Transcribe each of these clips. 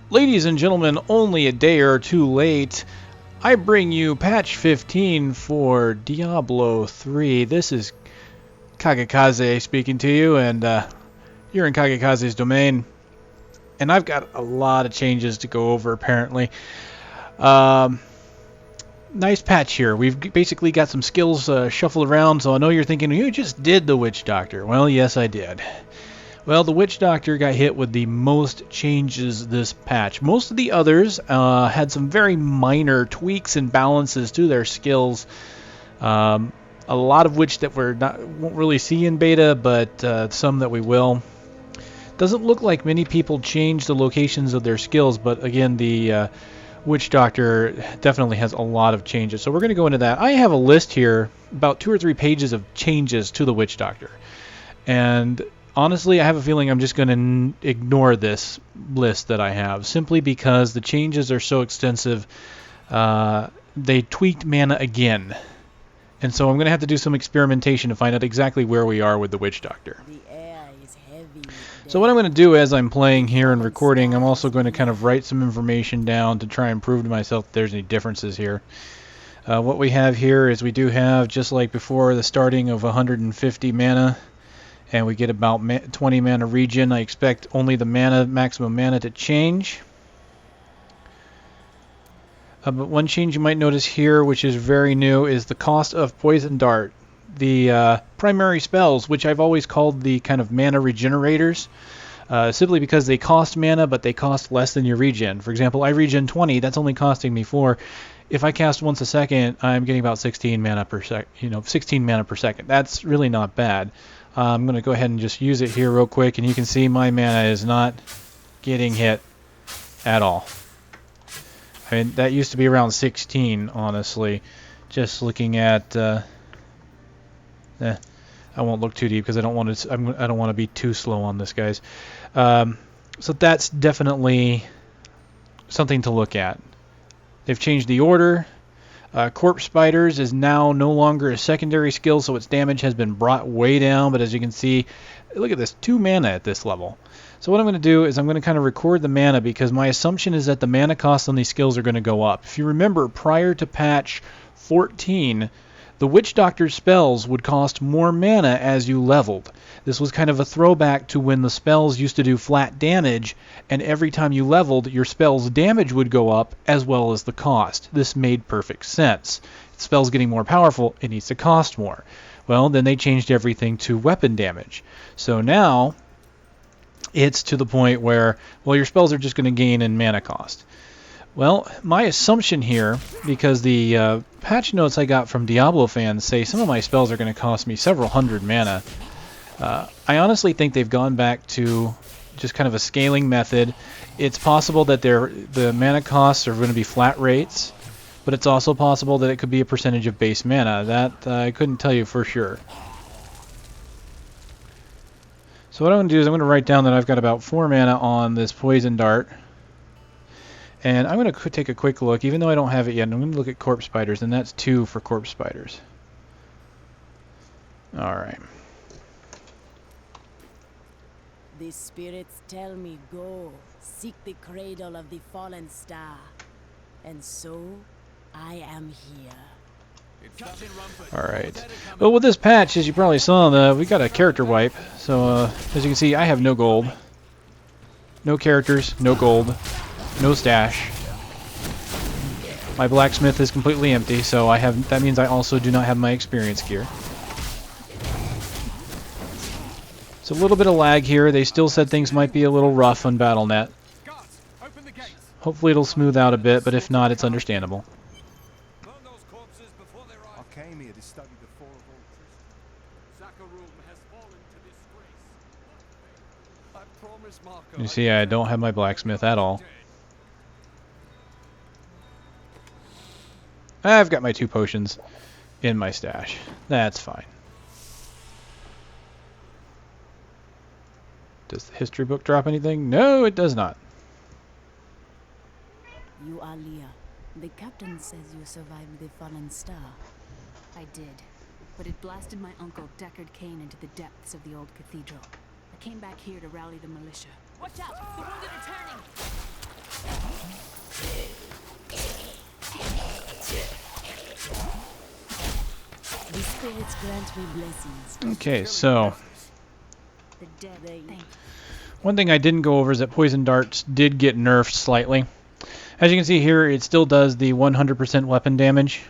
Ladies and gentlemen, only a day or two late, I bring you patch 15 for Diablo 3. This is Kagekaze speaking to you, and you're in Kagekaze's domain. And I've got a lot of changes to go over, apparently. Nice patch here. We've basically got some skills shuffled around, so I know you're thinking, you just did the Witch Doctor. Well, yes, I did. Well, the Witch Doctor got hit with the most changes this patch. Most of the others had some very minor tweaks and balances to their skills. A lot of which that won't really see in beta, but some that we will. Doesn't look like many people changed the locations of their skills, but again, the Witch Doctor definitely has a lot of changes. So we're going to go into that. I have a list here, about 2 or 3 pages of changes to the Witch Doctor. And honestly, I have a feeling I'm just going to ignore this list that I have, simply because the changes are so extensive. They tweaked mana again. And so I'm going to have to do some experimentation to find out exactly where we are with the Witch Doctor. The air is heavy. So what I'm going to do as I'm playing here and recording, I'm also going to kind of write some information down to try and prove to myself if there's any differences here. What we have here is we do have, just like before, the starting of 150 mana. And we get about 20 mana regen. I expect only the maximum mana to change. But one change you might notice here, which is very new, is the cost of Poison Dart. The primary spells, which I've always called the kind of mana regenerators, simply because they cost mana, but they cost less than your regen. For example, I regen 20, that's only costing me 4. If I cast once a second, I'm getting about 16 mana per second. 16 mana per second. That's really not bad. I'm going to go ahead and just use it here real quick, and you can see my mana is not getting hit at all. I mean, that used to be around 16, honestly. Just looking at, I won't look too deep because I don't want to. I don't want to be too slow on this, guys. So that's definitely something to look at. They've changed the order. Corpse Spiders is now no longer a secondary skill, so its damage has been brought way down. But as you can see, look at this, 2 mana at this level. So what I'm going to do is I'm going to kind of record the mana, because my assumption is that the mana costs on these skills are going to go up. If you remember, prior to patch 14, the Witch Doctor's spells would cost more mana as you leveled. This was kind of a throwback to when the spells used to do flat damage, and every time you leveled, your spell's damage would go up as well as the cost. This made perfect sense. The spell's getting more powerful, it needs to cost more. Well, then they changed everything to weapon damage. So now it's to the point where, well, your spells are just going to gain in mana cost. Well, my assumption here, because the patch notes I got from Diablo fans say some of my spells are going to cost me several hundred mana, I honestly think they've gone back to just kind of a scaling method. It's possible that the mana costs are going to be flat rates, but it's also possible that it could be a percentage of base mana. That I couldn't tell you for sure. So what I'm going to do is I'm going to write down that I've got about 4 mana on this Poison Dart. And I'm going to take a quick look, even though I don't have it yet. I'm going to look at Corpse Spiders, and that's 2 for Corpse Spiders. Alright. The spirits tell me go, seek the cradle of the fallen star. And so, I am here. Alright. Well, with this patch, as you probably saw, we got a character wipe. So, as you can see, I have no gold. No characters, no gold. No stash. My blacksmith is completely empty, so that means I also do not have my experience gear. It's a little bit of lag here. They still said things might be a little rough on BattleNet. Hopefully it'll smooth out a bit, but if not, it's understandable. I came here to study the fall of all Christians. You see, I don't have my blacksmith at all. I've got my 2 potions in my stash. That's fine. Does the history book drop anything? No, it does not. You are Leah. The captain says you survived the fallen star. I did, but it blasted my uncle Deckard Cain into the depths of the old cathedral. I came back here to rally the militia. Watch out! The wounded are turning! spirits grant me blessings. Okay, so The dead. Thank you. one thing I didn't go over is that poison darts did get nerfed slightly. As you can see here, it still does the 100% weapon damage,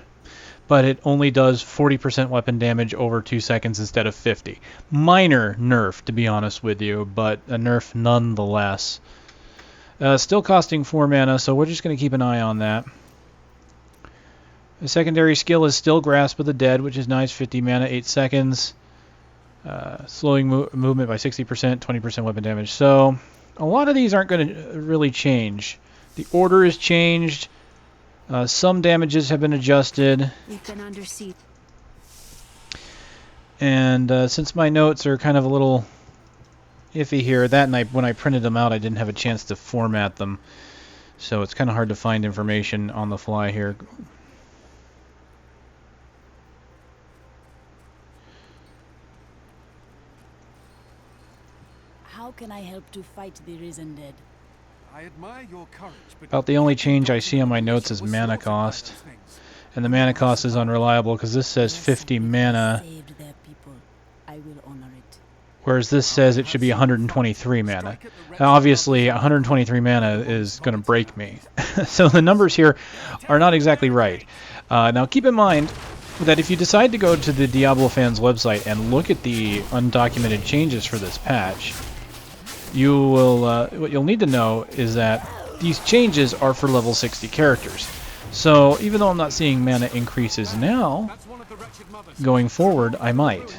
but it only does 40% weapon damage over 2 seconds instead of 50. Minor nerf, to be honest with you, but a nerf nonetheless. Still costing 4 mana, so we're just going to keep an eye on that. The secondary skill is still Grasp of the Dead, which is nice, 50 mana, 8 seconds. Slowing movement by 60%, 20% weapon damage. So a lot of these aren't going to really change. The order is changed. Some damages have been adjusted. We've been under siege. And since my notes are kind of a little iffy here, that night when I printed them out I didn't have a chance to format them. So it's kind of hard to find information on the fly here. How can I help to fight the risen dead? I admire your courage, but About the only change I see on my notes is mana cost. And the mana cost is unreliable because this says 50 mana, Saved their people. I will honor it. whereas this says it should be 123 mana. Now obviously 123 mana is going to break me. So the numbers here are not exactly right. Now keep in mind that if you decide to go to the Diablo fans website and look at the undocumented changes for this patch, you will what you'll need to know is that these changes are for level 60 characters. So even though I'm not seeing mana increases now, going forward I might.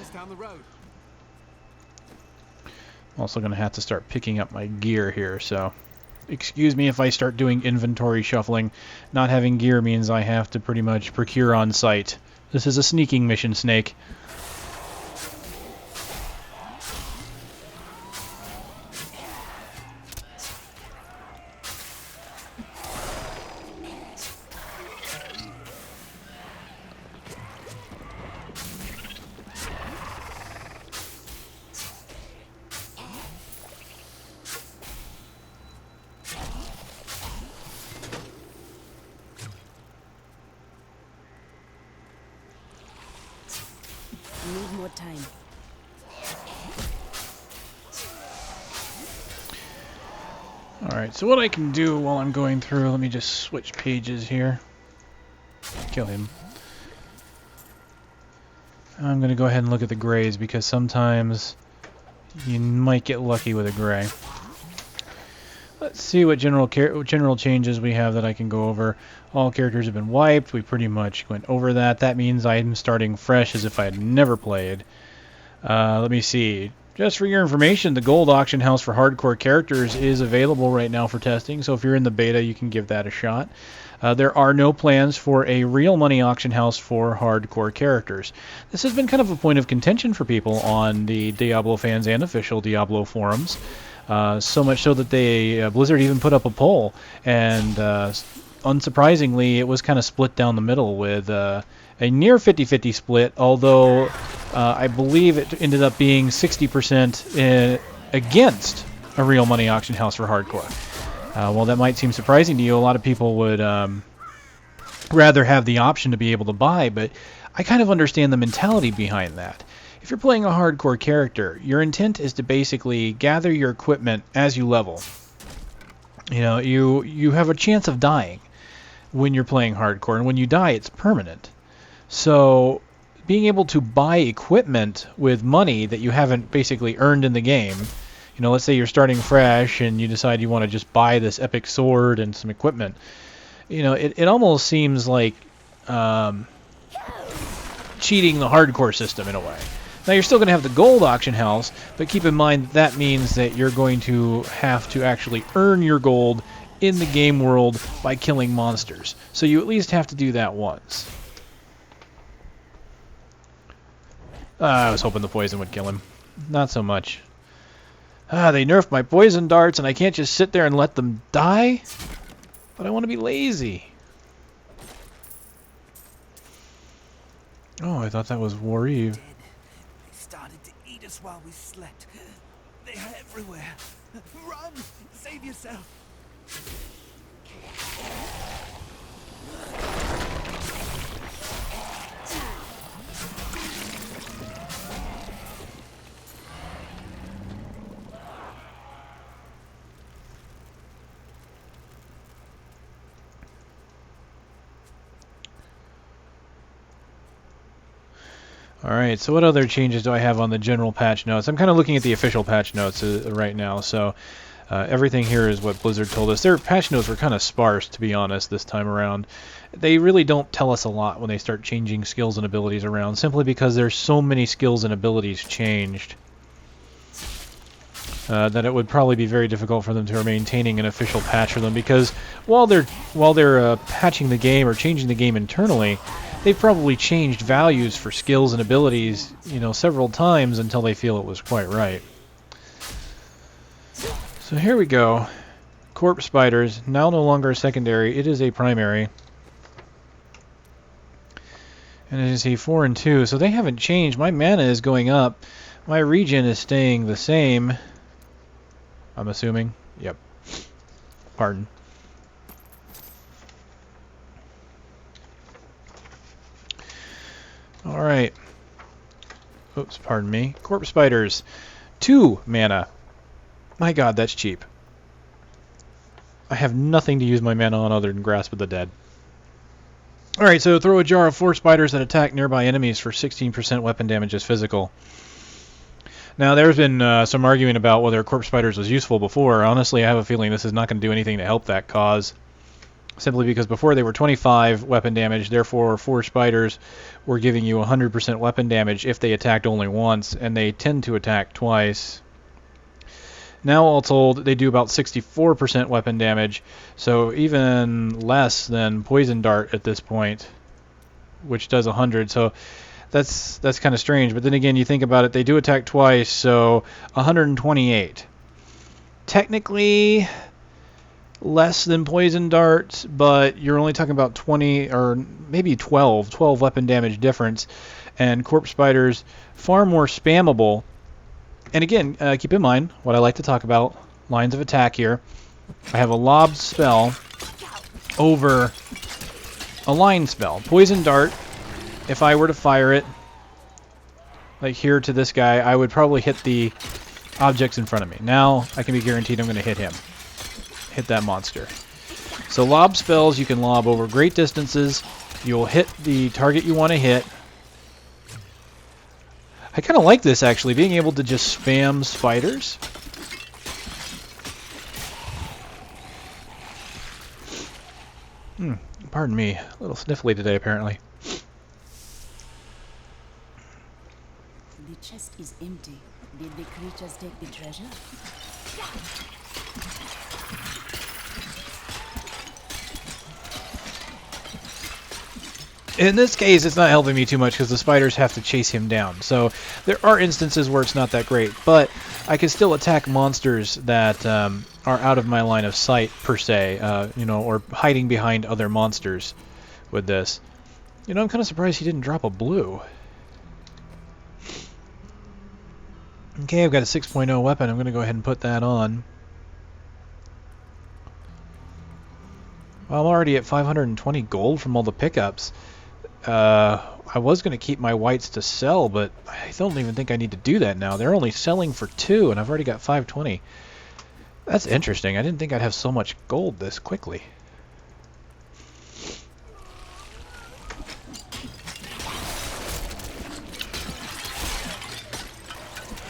I'm also going to have to start picking up my gear here, so excuse me if I start doing inventory shuffling. Not having gear means I have to pretty much procure on site. This is a sneaking mission, Snake. Need more time. Alright, so what I can do while I'm going through, let me just switch pages here. Kill him. I'm going to go ahead and look at the grays because sometimes you might get lucky with a gray. Let's see what general changes we have that I can go over. All characters have been wiped. We pretty much went over that. That means I'm starting fresh as if I had never played. Let me see. Just for your information, the gold auction house for hardcore characters is available right now for testing, so if you're in the beta, you can give that a shot. There are no plans for a real money auction house for hardcore characters. This has been kind of a point of contention for people on the Diablo fans and official Diablo forums. So much so that Blizzard even put up a poll, and unsurprisingly, it was kind of split down the middle with a near 50-50 split, although I believe it ended up being 60% against a real money auction house for hardcore. Well, that might seem surprising to you. A lot of people would rather have the option to be able to buy, but I kind of understand the mentality behind that. If you're playing a hardcore character, your intent is to basically gather your equipment as you level. You know, you have a chance of dying when you're playing hardcore, and when you die, it's permanent. So being able to buy equipment with money that you haven't basically earned in the game, you know, let's say you're starting fresh and you decide you want to just buy this epic sword and some equipment, you know, it almost seems like cheating the hardcore system in a way. Now you're still going to have the gold auction house, but keep in mind that means that you're going to have to actually earn your gold in the game world by killing monsters. So you at least have to do that once. I was hoping the poison would kill him. Not so much. They nerfed my poison darts and I can't just sit there and let them die? But I want to be lazy. Oh, I thought that was War Eve. They started to eat us while we slept. They are everywhere. Run! Save yourself! Alright, so what other changes do I have on the general patch notes? I'm kind of looking at the official patch notes right now, so everything here is what Blizzard told us. Their patch notes were kind of sparse, to be honest, this time around. They really don't tell us a lot when they start changing skills and abilities around, simply because there's so many skills and abilities changed that it would probably be very difficult for them to maintaining an official patch for them, because while they're patching the game or changing the game internally, they've probably changed values for skills and abilities, you know, several times until they feel it was quite right. So here we go. Corpse spiders, now no longer a secondary, it is a primary. And as you see, 4 and 2, so they haven't changed. My mana is going up. My regen is staying the same. I'm assuming. Yep. Pardon. Alright. Oops, pardon me. Corpse spiders. 2 mana. My god, that's cheap. I have nothing to use my mana on other than Grasp of the Dead. Alright, so throw a jar of 4 spiders that attack nearby enemies for 16% weapon damage as physical. Now, there's been some arguing about whether Corpse Spiders was useful before. Honestly, I have a feeling this is not going to do anything to help that cause. Simply because before they were 25 weapon damage, therefore 4 spiders were giving you 100% weapon damage if they attacked only once, and they tend to attack twice. Now, all told, they do about 64% weapon damage, so even less than Poison Dart at this point, which does 100. So that's kind of strange. But then again, you think about it, they do attack twice, so 128. Technically less than Poison Dart, but you're only talking about 20 or maybe 12 weapon damage difference, and Corpse Spiders far more spammable. And again, keep in mind what I like to talk about, lines of attack here. I have a lob spell over a line spell. Poison Dart, if I were to fire it, like here to this guy, I would probably hit the objects in front of me. Now I can be guaranteed I'm going to hit him. Hit that monster. So lob spells you can lob over great distances. You'll hit the target you want to hit. I kind of like this, actually, being able to just spam spiders. Pardon me. A little sniffly today, apparently. The chest is empty. Did the creatures take the treasure? In this case, it's not helping me too much because the spiders have to chase him down. So there are instances where it's not that great, but I can still attack monsters that are out of my line of sight, per se, you know, or hiding behind other monsters with this. You know, I'm kind of surprised he didn't drop a blue. Okay, I've got a 6.0 weapon. I'm going to go ahead and put that on. Well, I'm already at 520 gold from all the pickups. I was going to keep my whites to sell, but I don't even think I need to do that now. They're only selling for 2, and I've already got 520. That's interesting. I didn't think I'd have so much gold this quickly.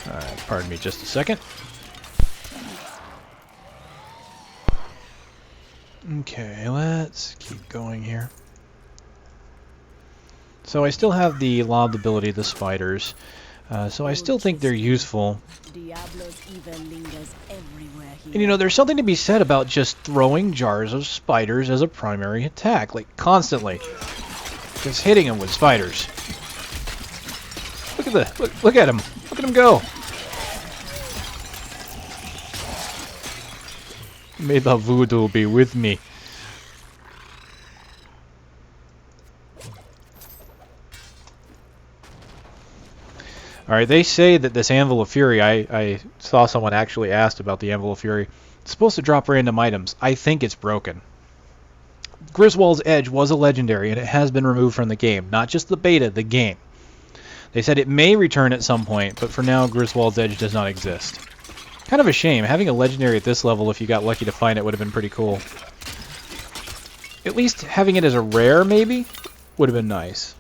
Alright, pardon me just a second. Okay, let's keep going here. So I still have the lobbed ability of the spiders, so I still think they're useful. Diablo's evil lingers everywhere here. And you know, there's something to be said about just throwing jars of spiders as a primary attack, like constantly. Just hitting them with spiders. Look at him. Look at him go. May the voodoo be with me. Alright, they say that this Anvil of Fury, I saw someone actually asked about the Anvil of Fury. It's supposed to drop random items. I think it's broken. Griswold's Edge was a legendary, and it has been removed from the game. Not just the beta, the game. They said it may return at some point, but for now, Griswold's Edge does not exist. Kind of a shame. Having a legendary at this level, if you got lucky to find it, would have been pretty cool. At least having it as a rare, maybe, would have been nice.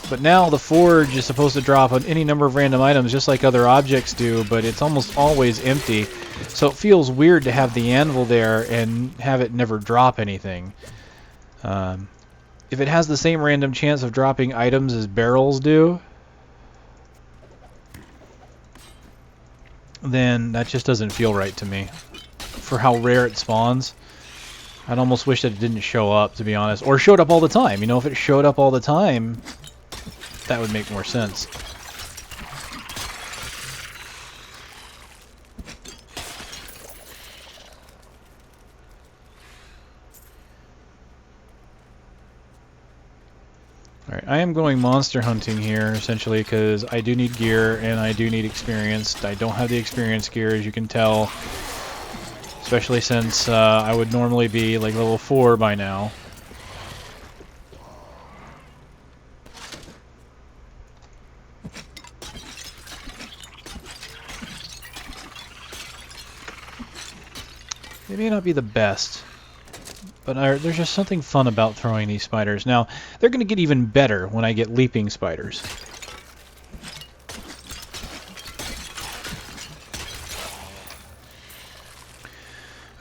But now the forge is supposed to drop on any number of random items just like other objects do, but it's almost always empty. So it feels weird to have the anvil there and have it never drop anything. If it has the same random chance of dropping items as barrels do, then that just doesn't feel right to me. For how rare it spawns, I'd almost wish that it didn't show up, to be honest. Or showed up all the time. You know, if it showed up all the time, that would make more sense. Alright, I am going monster hunting here, essentially, because I do need gear and I do need experience. I don't have the experience gear, as you can tell. Especially since I would normally be like level 4 by now. They may not be the best, but there's just something fun about throwing these spiders. Now, they're going to get even better when I get leaping spiders.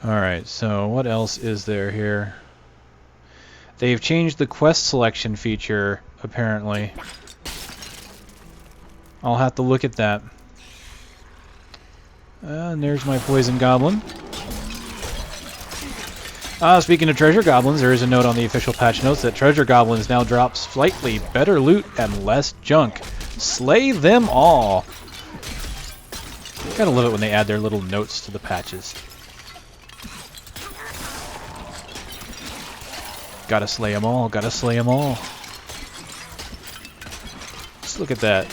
Alright, so what else is there here? They've changed the quest selection feature, apparently. I'll have to look at that. And there's my poison goblin. Speaking of treasure goblins, there is a note on the official patch notes that treasure goblins now drop slightly better loot and less junk. Slay them all! Gotta love it when they add their little notes to the patches. Gotta slay them all, gotta slay them all. Just look at that.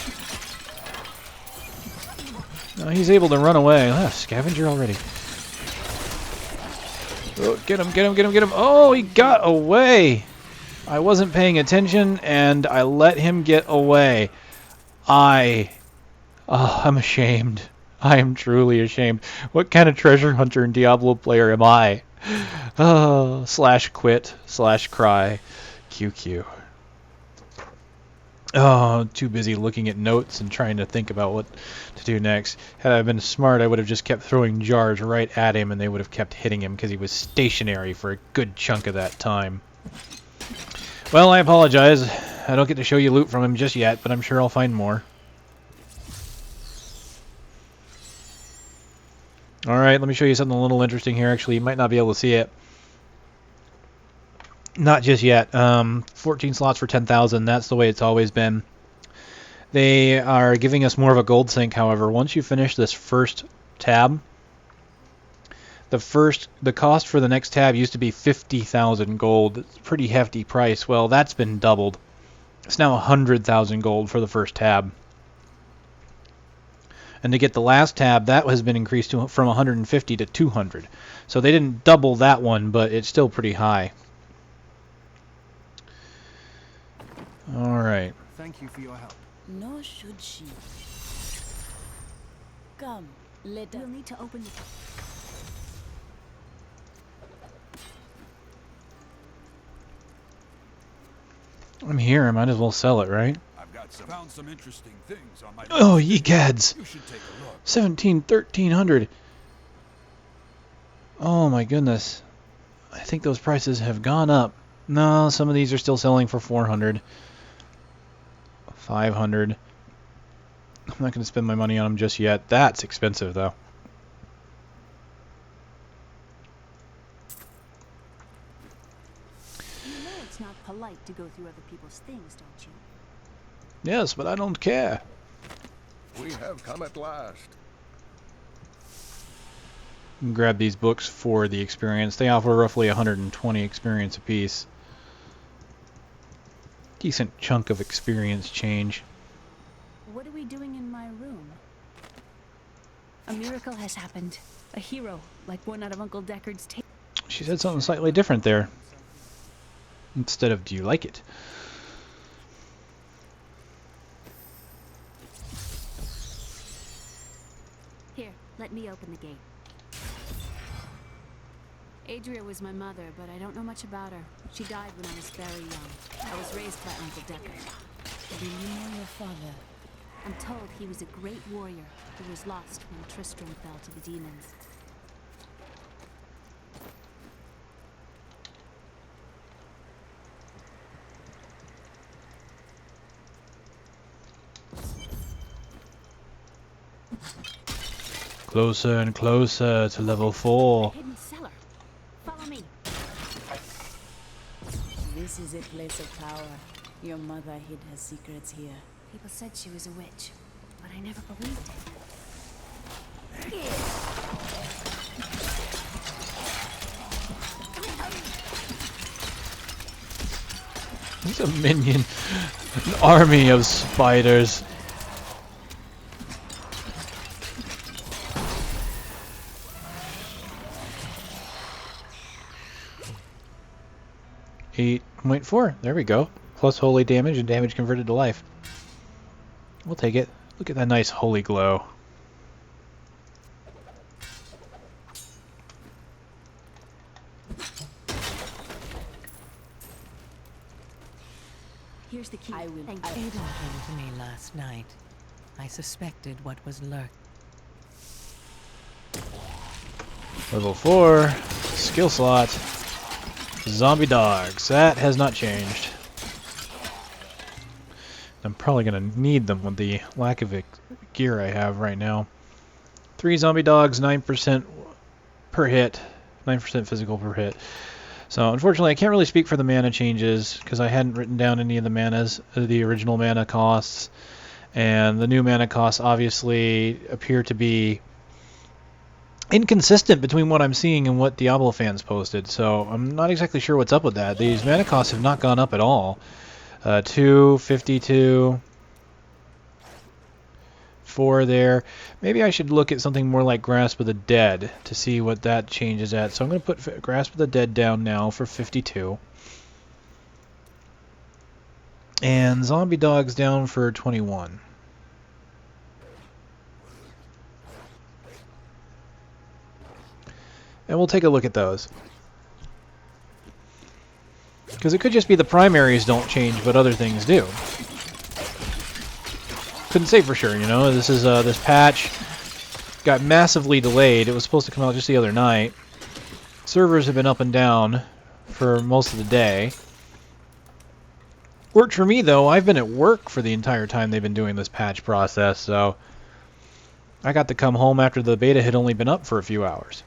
No, he's able to run away. Scavenger already. Oh, get him, get him, get him, get him. Oh, he got away. I wasn't paying attention and I let him get away. I'm ashamed. I am truly ashamed. What kind of treasure hunter and Diablo player am I? Oh, /quit/cry. QQ. Oh, too busy looking at notes and trying to think about what to do next. Had I been smart, I would have just kept throwing jars right at him and they would have kept hitting him because he was stationary for a good chunk of that time. Well, I apologize. I don't get to show you loot from him just yet, but I'm sure I'll find more. Alright, let me show you something a little interesting here. Actually, you might not be able to see it. Not just yet. 14 slots for 10,000. That's the way it's always been. They are giving us more of a gold sink, however. Once you finish this first tab, the cost for the next tab used to be 50,000 gold. It's a pretty hefty price. Well, that's been doubled. It's now 100,000 gold for the first tab. And to get the last tab, that has been increased from 150 to 200. So they didn't double that one, but it's still pretty high. Alright. Thank you for your help. Nor should she. Come, let us. We'll need to open the... I'm here. I might as well sell it, right? I've found some interesting things on my... Oh, ye gads! You should take a look. 1300. Oh my goodness. I think those prices have gone up. No, some of these are still selling for 400. 500. I'm not going to spend my money on them just yet. That's expensive, though. You know it's not polite to go through other people's things, don't you? Yes, but I don't care. We have come at last. Grab these books for the experience. They offer roughly 120 experience apiece. Decent chunk of experience change. What are we doing in my room? A miracle has happened. A hero, like one out of Uncle Deckard's tale. She said something slightly different there. Instead of, do you like it? Here, let me open the gate. Adria was my mother, but I don't know much about her. She died when I was very young. I was raised by Uncle Deckard. Do you know your father? I'm told he was a great warrior who was lost when Tristram fell to the demons. Closer and closer to level 4. Hidden cellar. Follow me. This is a place of power. Your mother hid her secrets here. People said she was a witch, but I never believed it. He's a minion. An army of spiders. .4. There we go. Plus holy damage and damage converted to life. We'll take it. Look at that nice holy glow. Here's the key. I will. Thank I- you. Ada came to me last night. I suspected what was lurking. Level 4. Skill slot. Zombie dogs. That has not changed. I'm probably going to need them with the lack of gear I have right now. 3 zombie dogs, 9% per hit. 9% physical per hit. So unfortunately I can't really speak for the mana changes because I hadn't written down any of the manas, the original mana costs. And the new mana costs obviously appear to be inconsistent between what I'm seeing and what Diablo fans posted. So I'm not exactly sure what's up with that. These mana costs have not gone up at all. 2, 52, 4 there. Maybe I should look at something more like Grasp of the Dead to see what that changes at. So I'm going to put Grasp of the Dead down now for 52. And Zombie Dogs down for 21. And we'll take a look at those. Because it could just be the primaries don't change, but other things do. Couldn't say for sure, you know. This is this patch got massively delayed. It was supposed to come out just the other night. Servers have been up and down for most of the day. Worked for me though. I've been at work for the entire time they've been doing this patch process, so I got to come home after the beta had only been up for a few hours.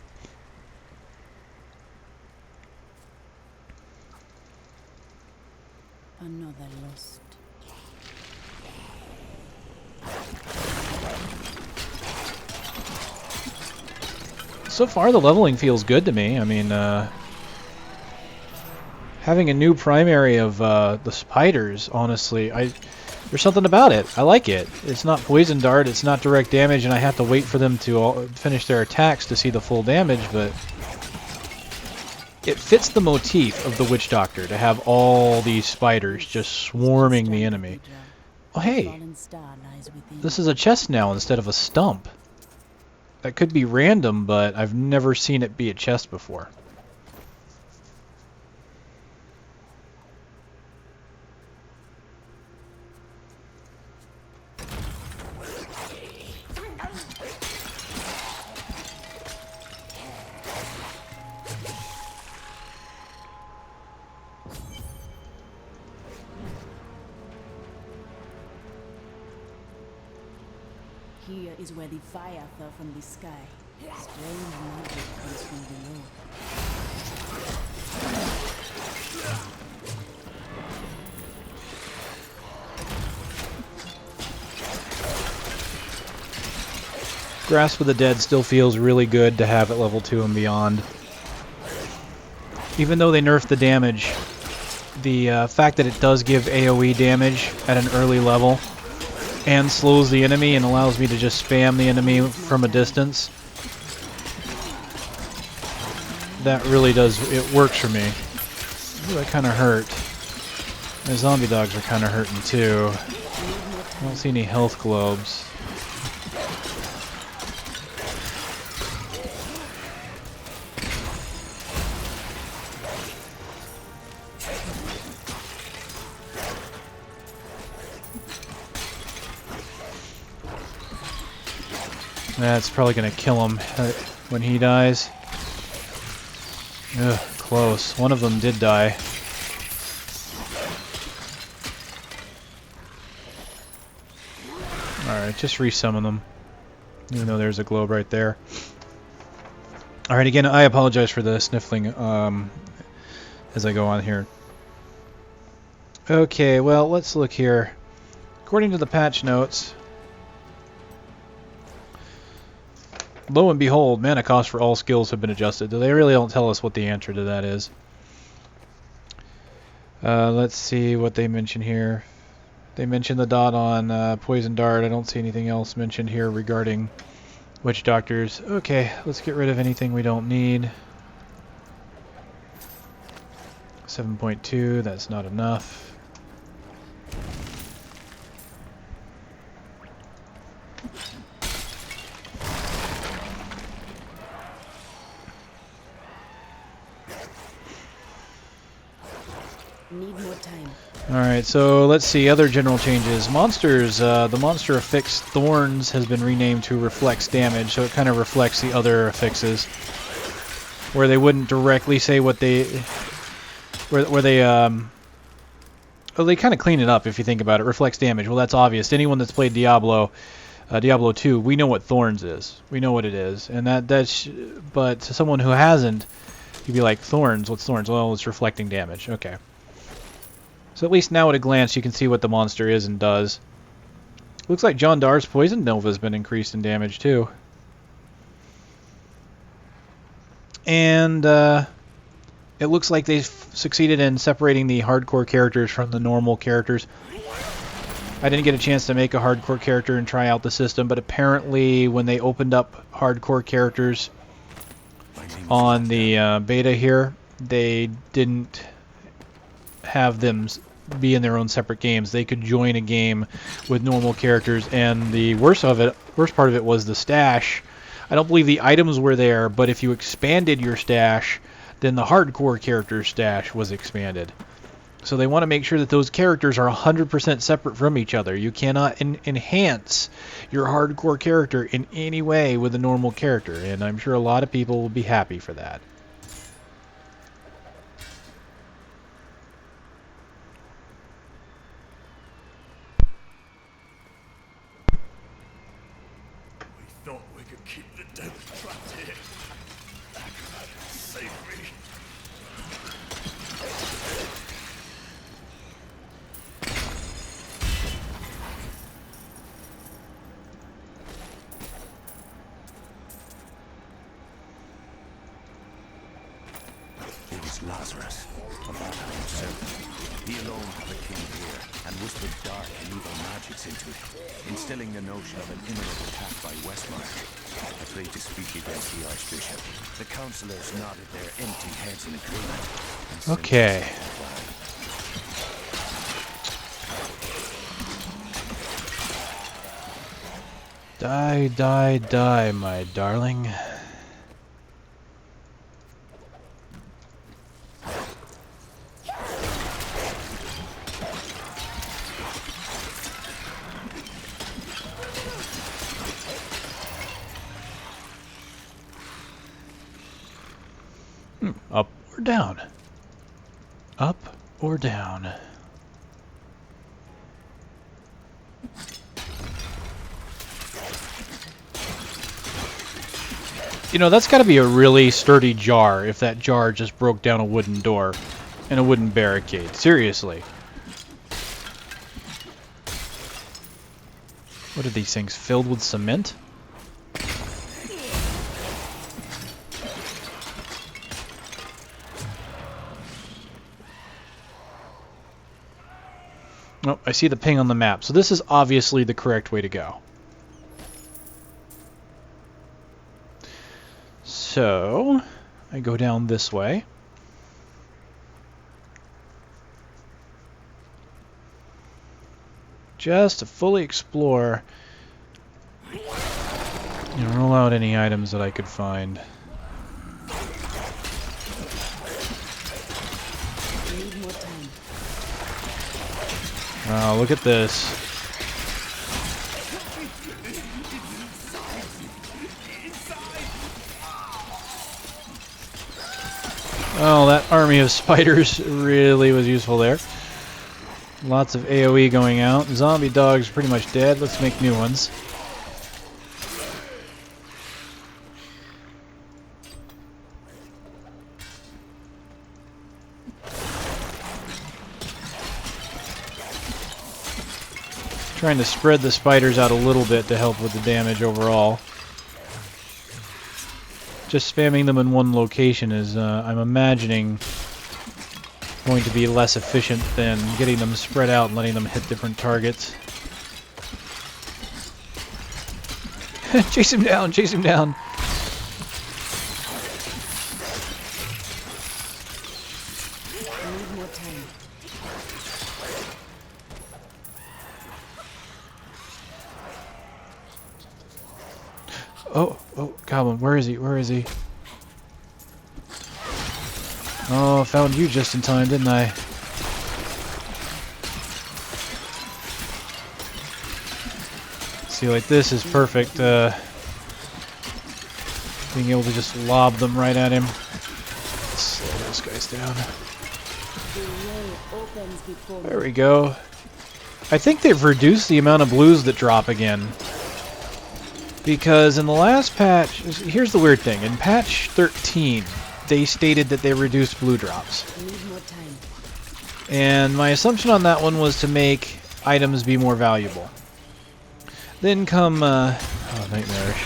Another lost. So far the leveling feels good to me. I mean, having a new primary of the spiders, honestly, there's something about it. I like it. It's not poison dart, it's not direct damage, and I have to wait for them to finish their attacks to see the full damage, but it fits the motif of the Witch Doctor to have all these spiders just swarming the enemy. Oh hey, this is a chest now instead of a stump. That could be random, but I've never seen it be a chest before. Here is where the fire fell from the sky. Strange magic comes from below. Grasp of the Dead still feels really good to have at level 2 and beyond. Even though they nerfed the damage, the fact that it does give AoE damage at an early level and slows the enemy and allows me to just spam the enemy from a distance, that really does, it works for me. Ooh, that kind of hurt. The zombie dogs are kind of hurting too. I don't see any health globes. That's probably going to kill him when he dies. Ugh, close. One of them did die. Alright, just resummon them. Even though there's a globe right there. Alright, again, I apologize for the sniffling as I go on here. Okay, well, let's look here. According to the patch notes, lo and behold, mana cost for all skills have been adjusted. They really don't tell us what the answer to that is. Let's see what they mention here. They mention the dot on Poison Dart. I don't see anything else mentioned here regarding Witch Doctors. Okay, let's get rid of anything we don't need. 7.2, that's not enough. Need more time. Alright, so let's see, other general changes. Monsters, the monster affix Thorns has been renamed to Reflects Damage, so it kind of reflects the other affixes. Where they wouldn't directly say what they... Where they, well, they kind of clean it up if you think about it. Reflects Damage, well that's obvious. Anyone that's played Diablo, Diablo 2, we know what Thorns is. We know what it is. And that's... But to someone who hasn't, you'd be like, Thorns? What's Thorns? Well, it's reflecting damage. Okay. So at least now at a glance you can see what the monster is and does. Looks like John Dar's Poison Nova has been increased in damage too. And it looks like they've succeeded in separating the hardcore characters from the normal characters. I didn't get a chance to make a hardcore character and try out the system, but apparently when they opened up hardcore characters on the beta here, they didn't have them be in their own separate games. They could join a game with normal characters, and the worst part of it was the stash. I don't believe the items were there, but if you expanded your stash, then the hardcore character stash was expanded. So they want to make sure that those characters are 100% separate from each other. You cannot enhance your hardcore character in any way with a normal character, and I'm sure a lot of people will be happy for that. Thought we could keep the devil trapped here. Save me. It was Lazarus, a battling servant. He alone had the king here, and whispered dark and evil magics into it, instilling the notion of an imminent attack by Westmire. Afraid to speak against the Archbishop, the councillors nodded their empty heads in agreement. Okay. Die, die, die, my darling. Up or down? Up or down? You know, that's got to be a really sturdy jar if that jar just broke down a wooden door and a wooden barricade. Seriously. What are these things, filled with cement? Oh, I see the ping on the map. So this is obviously the correct way to go. So, I go down this way. Just to fully explore and roll out any items that I could find. Need more time. Oh, look at this. Oh, that army of spiders really was useful there. Lots of AoE going out. Zombie dog's pretty much dead. Let's make new ones. Trying to spread the spiders out a little bit to help with the damage overall. Just spamming them in one location is, I'm imagining, going to be less efficient than getting them spread out and letting them hit different targets. Chase him down, chase him down. Need more time. Oh, Goblin, where is he? Where is he? Oh, I found you just in time, didn't I? See, like this is perfect. Being able to just lob them right at him. Let's slow those guys down. The way opens before me. There we go. I think they've reduced the amount of blues that drop again. Because in the last patch, here's the weird thing. In patch 13, they stated that they reduced blue drops. Need more time. And my assumption on that one was to make items be more valuable. Then come, oh, nightmarish.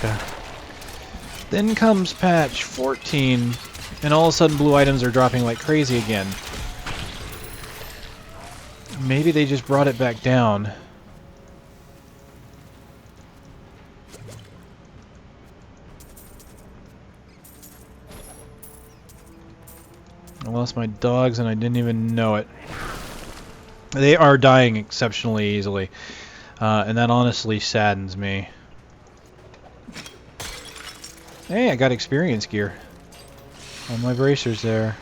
Then comes patch 14, and all of a sudden blue items are dropping like crazy again. Maybe they just brought it back down. I lost my dogs and I didn't even know it. They are dying exceptionally easily. And that honestly saddens me. Hey, I got experience gear on my bracers there.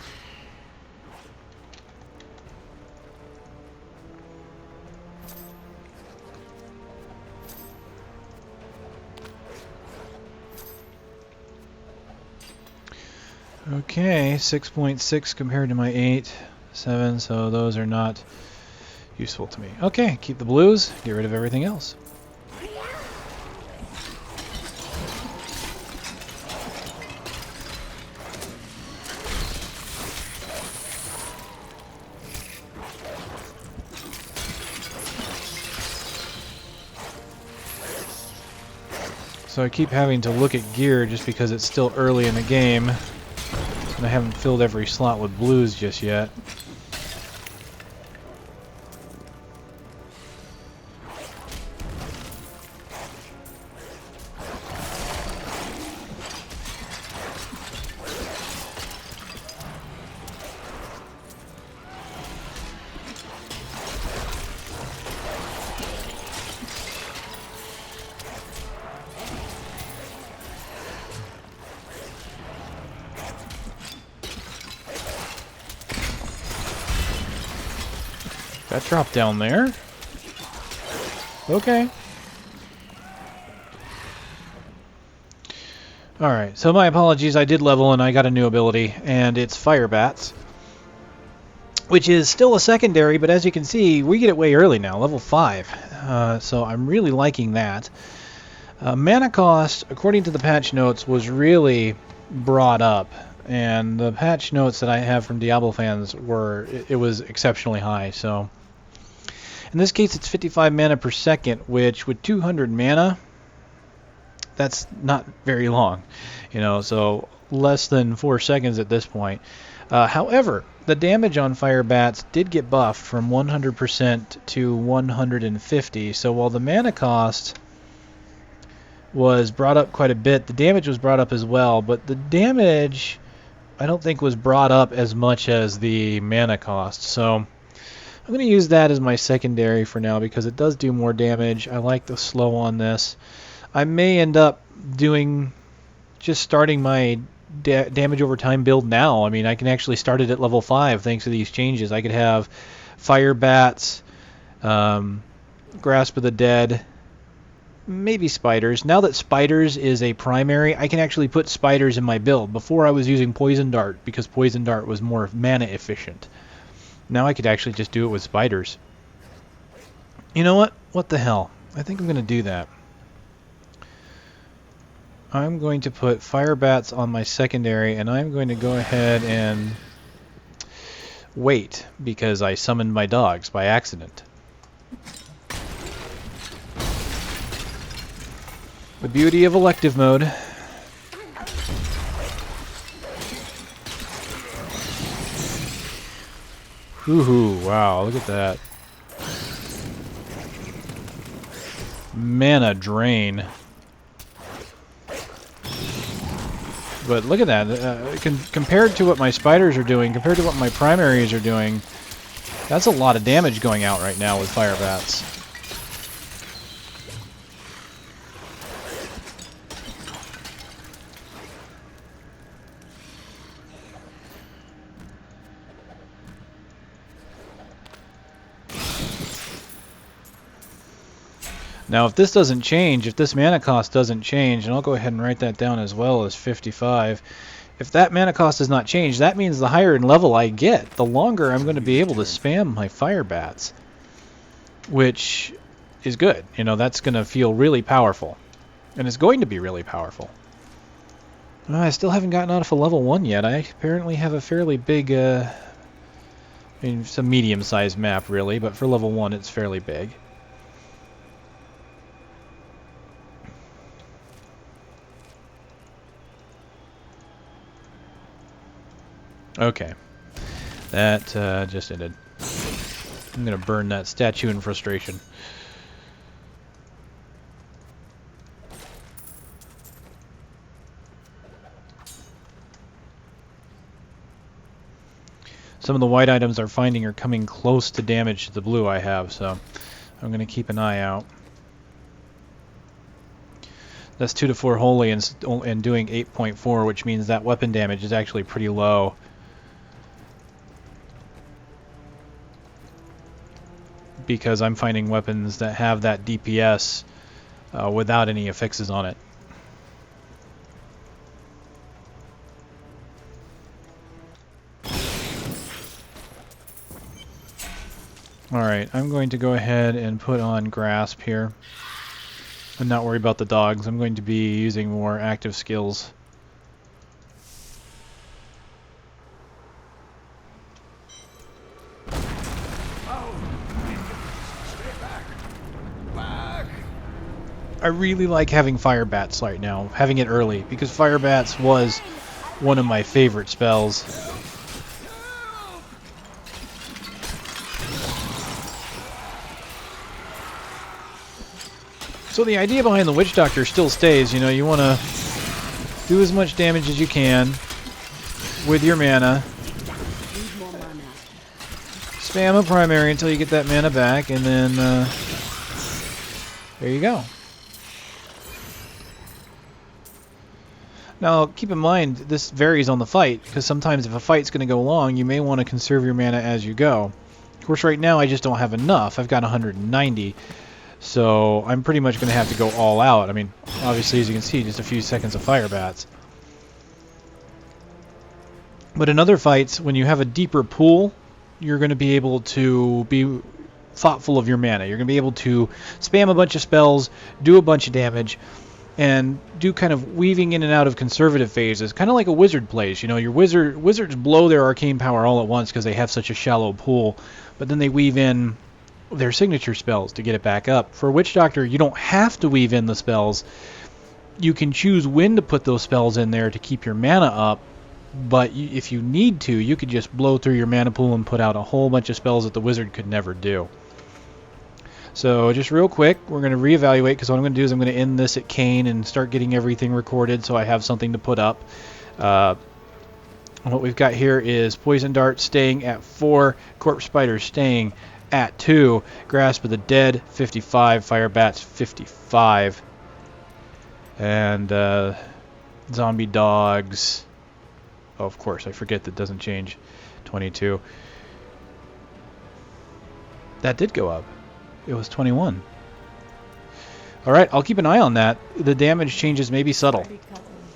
Okay, 6.6 compared to my 8.7, so those are not useful to me. Okay, keep the blues, get rid of everything else. So I keep having to look at gear just because it's still early in the game. And I haven't filled every slot with blues just yet. That dropped down there. Okay. Alright, so my apologies, I did level and I got a new ability, and it's Firebats. Which is still a secondary, but as you can see, we get it way early now, level 5. So I'm really liking that. Mana cost, according to the patch notes, was really brought up. And the patch notes that I have from Diablo fans were, it was exceptionally high, so... In this case, it's 55 mana per second, which with 200 mana, that's not very long, you know, so less than 4 seconds at this point. However, the damage on Firebats did get buffed from 100% to 150, so while the mana cost was brought up quite a bit, the damage was brought up as well, but the damage I don't think was brought up as much as the mana cost, so... I'm going to use that as my secondary for now because it does do more damage. I like the slow on this. I may end up just starting my damage over time build now. I mean, I can actually start it at level 5 thanks to these changes. I could have Firebats, Grasp of the Dead, maybe spiders. Now that spiders is a primary, I can actually put spiders in my build. Before I was using poison dart because poison dart was more mana efficient. Now I could actually just do it with spiders. You know what? What the hell? I think I'm going to do that. I'm going to put Firebats on my secondary, and I'm going to go ahead and wait because I summoned my dogs by accident. The beauty of elective mode. Woohoo, wow, look at that. Mana drain. But look at that. Compared to what my spiders are doing, compared to what my primaries are doing, that's a lot of damage going out right now with Firebats. Now if this doesn't change, if this mana cost doesn't change, and I'll go ahead and write that down as well as 55, if that mana cost does not change, that means the higher in level I get, the longer I'm going to be able to spam my Firebats, which is good. You know, that's going to feel really powerful, and it's going to be really powerful. I still haven't gotten out of a level 1 yet. I apparently have a fairly big, I mean, it's a medium-sized map really, but for level 1 it's fairly big. Okay, that just ended. I'm gonna burn that statue in frustration. Some of the white items are finding are coming close to damage to the blue I have, so I'm gonna keep an eye out. That's 2 to 4 holy and doing 8.4, which means that weapon damage is actually pretty low. Because I'm finding weapons that have that DPS without any affixes on it. Alright, I'm going to go ahead and put on Grasp here and not worry about the dogs. I'm going to be using more active skills. I really like having Firebats right now, having it early, because Firebats was one of my favorite spells. So the idea behind the Witch Doctor still stays, you know, you want to do as much damage as you can with your mana. Spam a primary until you get that mana back, and then there you go. Now, keep in mind, this varies on the fight, because sometimes if a fight's going to go long, you may want to conserve your mana as you go. Of course, right now I just don't have enough. I've got 190, so I'm pretty much going to have to go all out. I mean, obviously, as you can see, just a few seconds of Firebats. But in other fights, when you have a deeper pool, you're going to be able to be thoughtful of your mana. You're going to be able to spam a bunch of spells, do a bunch of damage, and do kind of weaving in and out of conservative phases, kind of like a wizard plays. You know, your wizards blow their arcane power all at once because they have such a shallow pool, but then they weave in their signature spells to get it back up. For a Witch Doctor, you don't have to weave in the spells. You can choose when to put those spells in there to keep your mana up, but if you need to, you could just blow through your mana pool and put out a whole bunch of spells that the wizard could never do. So just real quick, we're going to reevaluate, because what I'm going to do is I'm going to end this at Kane and start getting everything recorded so I have something to put up. What we've got here is Poison Dart staying at 4, Corpse Spider staying at 2, Grasp of the Dead 55, Firebats 55, and Zombie Dogs, oh, of course, I forget that doesn't change, 22. That did go up. It was 21. Alright, I'll keep an eye on that. The damage changes may be subtle.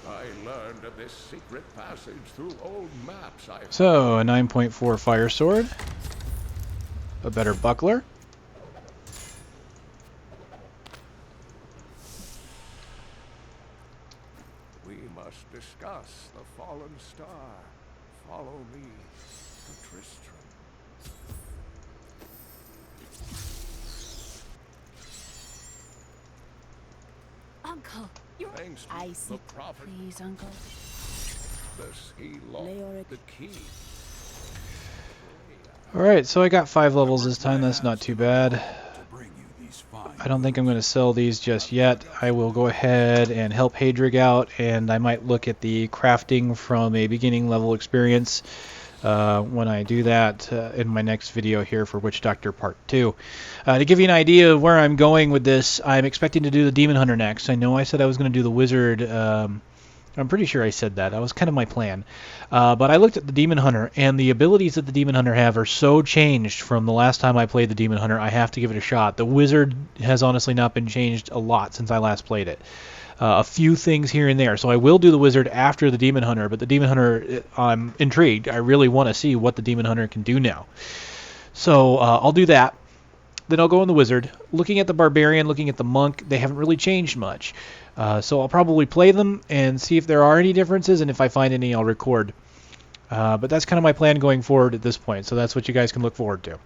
I learned of this secret passage through old maps I found. So, a 9.4 fire sword. A better buckler. We must discuss the fallen star. Follow me to Tristram. Uncle, you're... Thanks to I the see. prophet, Please, Uncle. this he lost Leoric. the key. Alright, so I got 5 levels this time. That's not too bad. I don't think I'm going to sell these just yet. I will go ahead and help Hadrig out, and I might look at the crafting from a beginning level experience when I do that in my next video here for Witch Doctor Part 2. To give you an idea of where I'm going with this, I'm expecting to do the Demon Hunter next. I know I said I was going to do the Wizard. I'm pretty sure I said that. That was kind of my plan. But I looked at the Demon Hunter, and the abilities that the Demon Hunter have are so changed from the last time I played the Demon Hunter, I have to give it a shot. The Wizard has honestly not been changed a lot since I last played it. A few things here and there. So I will do the Wizard after the Demon Hunter, but the Demon Hunter, I'm intrigued. I really want to see what the Demon Hunter can do now. So I'll do that. Then I'll go on the Wizard. Looking at the Barbarian, looking at the Monk, they haven't really changed much. So I'll probably play them and see if there are any differences, and if I find any, I'll record. But that's kind of my plan going forward at this point, so that's what you guys can look forward to.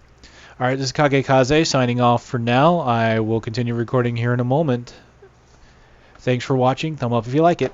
Alright, this is Kagekaze signing off for now. I will continue recording here in a moment. Thanks for watching. Thumb up if you like it.